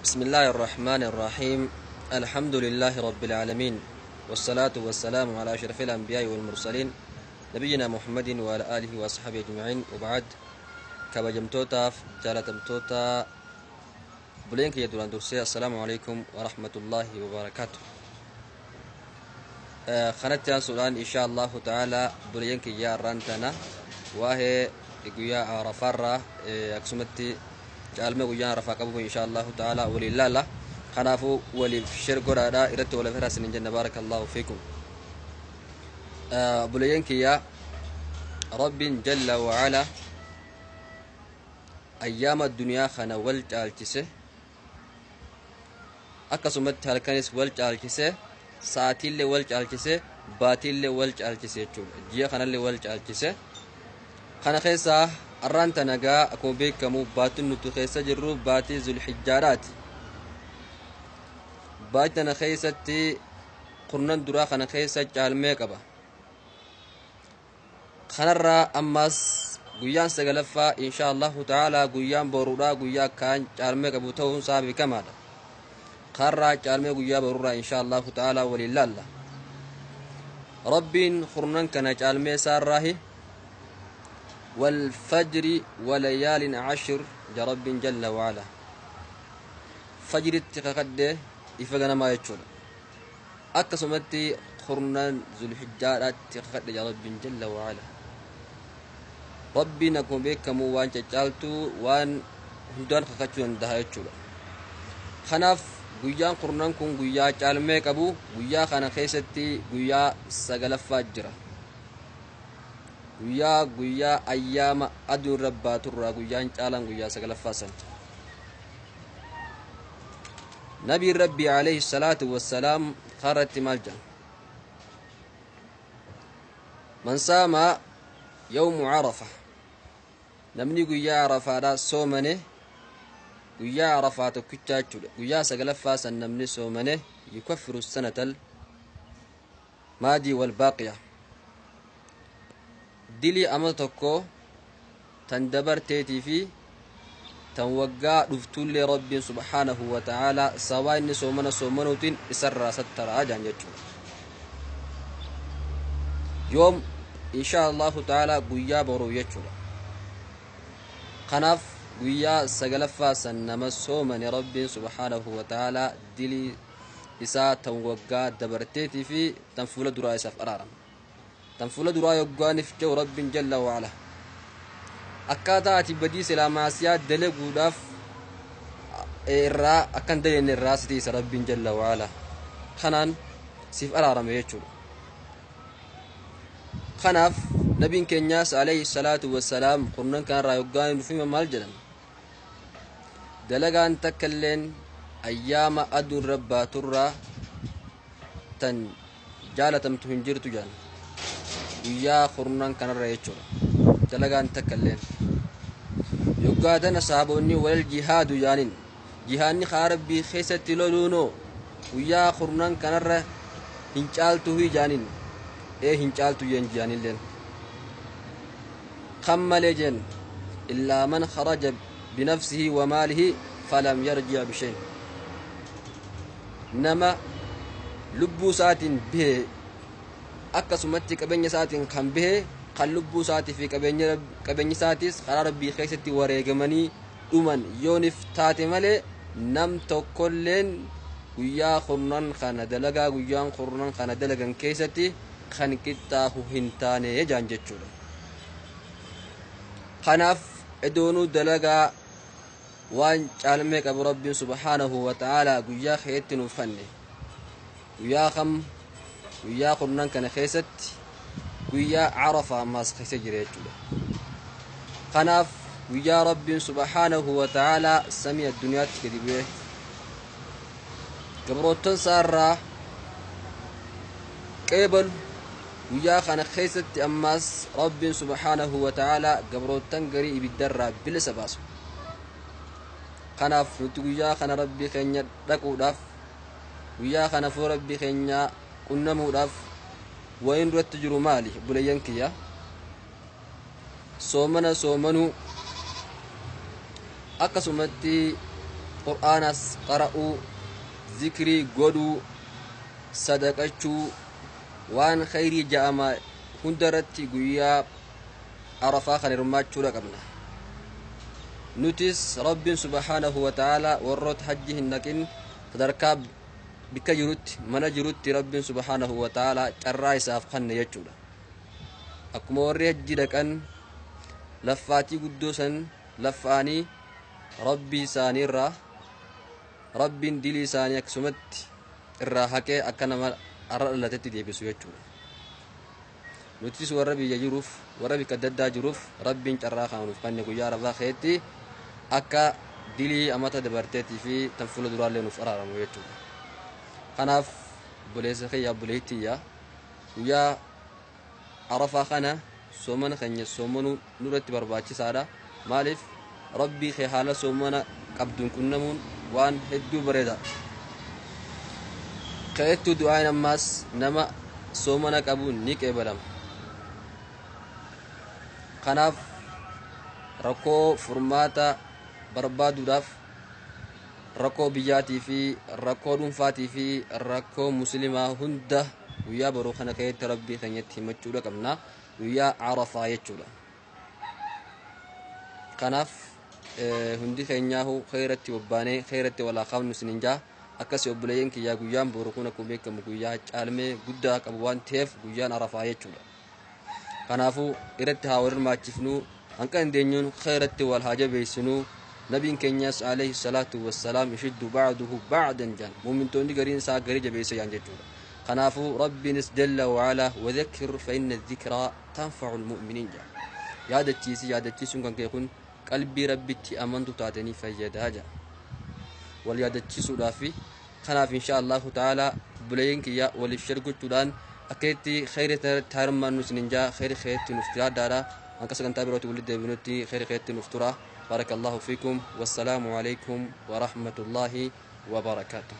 بسم الله الرحمن الرحيم. الحمد لله رب العالمين، والصلاة والسلام على أشرف الأنبياء والمرسلين نبينا محمد وعلى آله وصحبه أجمعين، وبعد. كبجمتوتا جالتمتوتا بلينك يدولان درسي، السلام عليكم ورحمة الله وبركاته. خنت سؤال إن شاء الله تعالى بلينك يا رانتنا وهي يا عرفارة أقسمتي جالمه ويا رفاقبه إن شاء الله تعالى ولله خنافو ولي شر قرادا إرت ولا فرس نجن بارك الله فيكم. بلينك يا رب جل وعلا أيام الدنيا خنا والجالتسه أقسمت هالكنيس والجالتسه ساعتي اللي والجالتسه باتي اللي والجالتسه تقول جيا خنا اللي والجالتسه خنا خيسا أرانت نجا أكون بيكمو باتن نتخيسا جرو باتي ذو الحجارات باتنا خيستي قرنان درا خنا خيسا جالمي قبا خنرا أماس قيان سقلفا إن شاء الله تعالى قيان بورورا قيا كان جالمي قبو توهم صابي كمالا خرا جالمي قيا بورورا إن شاء الله تعالى ولله ربين قرنان كان جالمي ساراهي والفجر وليال عشر جرب جل وعلا فجر التقاقده إفقنا ما يتشول أكسمتي خرنان ذو الحجارة تقاقده جرب جل وعلا ربي نكون بك موان تجالتو وان هدان خكتشون ده يتشول خناف قيان خرنان كون قيا جالميك أبو قيا خانا خيستي قيا سقل فاجرة guyyaa ayyaama aduun rabbaaturraa guyyaan caalaan guyyaa sagalaffaasan nabiin rabbii alayhi salaatu wassalaam qarratti maal jedhan man saama yawmu carafa namni guyyaa arafaadhaa soomane guyyaa arafaa tokkichaa jechuudha guyyaa sagalaffaasan namni soomane yukaffiru sanatal maadii walbaaqiya dili amal tokko tan dabarteetii fi tan waggaa dhuftullee rabbiin subhaanahu wa ta'ala sabaa inni soomanuutiin isarraa sattaraa jaan jechuudha yoom inshaa allahu ta'ala guyyaa boruu jechuudha kanaaf guyyaa sagalaffaa san nama soomane rabbiin subhaanahu wa ta'ala dili isaa tan waggaa dabarteetii fi tan fuula duraa isaaf araarama تنفل درا يقانف جو رب جل وعلا أكاتا تبدي سلاماسيات دلقو داف الراء أكن دلين الراس ديس رب جل وعلا خنان سيف أرارم يجول خناف نبي كنياس عليه الصلاة والسلام قرنان كان را يقانف فيما مالجلا دلقان تكلين أيام أدو ربا ترى تن جالتم تهنجرتو جان guyyaa qurnan kanarra jechuudha dalagaan takkalleen yoggaadana sahaboonni wal jihaadu yaanin jihaanni rabbii keessatti loluunoo guyyaa qurnan kanarra hin caaltu jaanin hin caaltu jeen jaanilleen kammalee jeen illaa man kharaja binafsihi wa maalihi falam yarji' bishayn nama lubbuu isaatiin bihee akkasumatti qabeenya isaatiin kan bihe kan lubbuu isaatii fi qabeenyi isaatis karaa rabbii keessatti wareegamanii dhuman yoonif taate malee nam tokkolleen guyyaa qurnan kana dalagaa guyyaan qurnan kana dalagan keessatti kan qixxaahu hin taane jaan jechuudha kanaaf edoonuu dalagaa waan caalmee qabu rabbiin subhaanahu wa ta'ala guyyaa keetti nuuf fanne guyyaa kam guyyaa qurnan kana keessatti guyyaa arafaa ammaas keessa jira jechuudha kanaaf guyyaa rabbiin subhaanahu wa ta'ala samii addunyaatti gadi bu'e gabroottan isaarraa qeebalu guyyaa kana keessatti ammaas rabbiin subhaanahu wa ta'ala gabroottan garii ibiddarraa bilisa baasu kanaaf nuti guyyaa kana rabbii keenya dhaquudhaaf guyyaa kana fuula rabbii keenya qunnamuudhaaf wayin duratti jiru maali bulayyan kiyya soomanuu akkasumatti qur'aanas qara'uu zikrii godhuu sadaqachuu waan khayrii ja'ama hundarratti guyyaa arafaa kan hirmaachuudha qabna. nutis rabbiin subhaanahu wa ta'ala warroota hajji hin dhaqin sadarkaa bikka jirutti mana jirutti rabbiin subhaanahu wa ta'ala carraa isaaf kanne jechuudha. akkuma warri hajji dhaqan laffaatii guddoo san laffaanii rabbii isaanii irraa rabbiin dilii isaanii akkasumatti irraa haqee akka nama arra dhalatetti deebisu jechuudha. nutis warra biyya jiruuf warra bikka daddaa jiruuf rabbiin carraa kaanuuf kanne guyyaa arafaa keetti akka dilii amata dabarteetii fi tan fuula duraallee nuuf araaramu jechuudha. kanaaf buleessa kiyya buleettiyya guyyaa arafaa kana soomana keenya soomanu nurratti barbaachisaadha. maaliif rabbii kee haala soomana qabduun qunnamuun waan hedduu bareeda. keettuu du'aan ammaas nama soomana qabuun ni qeebalama. kanaaf rakkoo furmaata barbaaduudhaaf rakkoo biyyaatii fi rakkoo dhuunfaatii fi rakkoo muslimaa hunda guyyaa baruu kana keessatti rabbii keenyatti himachuudha qabna guyyaa arafaa jechuudha. kanaaf hundi keenyaahu khayratti wabbaanee khayratti walaa qabnu sininjaa akkasii obboleeyyan kiyyaa guyyaan boru kun akkuma beekamu guyyaa caalmee guddaa qabu waan ta'eef guyyaan arafaa jechuudha. kanaafuu irratti haa hirmaachifnu hanqa dandeenyuun khayratti wal haa jabeessinuu. nabiin keenyas alayhi salaatu wassalaam yashiddu ba'duhu ba'dan jan muumintoonni gariin isaa garii jabeessa jaan jechuudha. kanaafuu rabbiinis jalla wa'alaa wadhakkir fa inna dhikraa tanfa'u almu'miniin jaa yaadachiisuun kan kee kun qalbii rabbitti amantu taatanii fayyadaa jaa wal yaadachiisuudhaafi. kanaaf insha allahu ta'ala buleeyyin kiyya waliif shargochuudhaan akkatti khayri tarmannu sininjaa khayri khaytti nuuf jiraadhaadha. hanqa sagantaa birootti walitti deebinutti khayri khaytti nuuf tura. بارك الله فيكم والسلام عليكم ورحمة الله وبركاته.